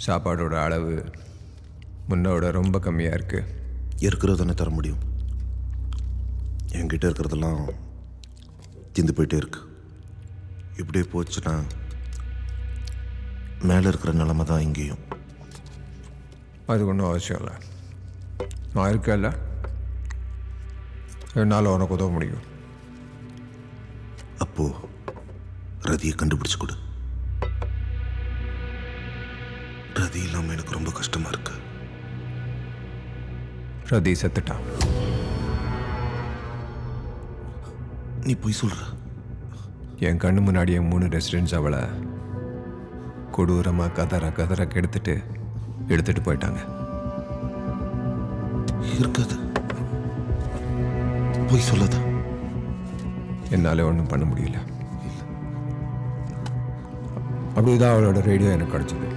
சாப்பாடோட அளவு முன்னோட ரொம்ப கம்மியாக இருக்குது. இருக்கிறதானே தர முடியும். என்கிட்ட இருக்கிறதெல்லாம் தீந்து போயிட்டே இருக்கு. இப்படியே போச்சுன்னா மேலே இருக்கிற நிலைமை தான் இங்கேயும். அது ஒன்றும் அவசியம் இல்லை. நான் இருக்கேன்ல, என்னால் உனக்கு உதவ முடியும். அப்போ ரதியை கண்டுபிடிச்சு கொடு. ரதி இல்லாமல் எனக்கு ரொம்ப கஷ்டமா இருக்கு. ரதி செத்துட்டான். நீ போய் சொல்ற? என் கண்ணு முன்னாடியே 3 ரெசிடென்ட்ஸ் அவளை கொடூரமாக கதற எடுத்துட்டு போயிட்டாங்க. இருக்காது, போய் சொல்லாத. என்னால் ஒன்றும் பண்ண முடியல. அப்படிதான் அவளோட ரேடியோ எனக்கு கிடச்சிது.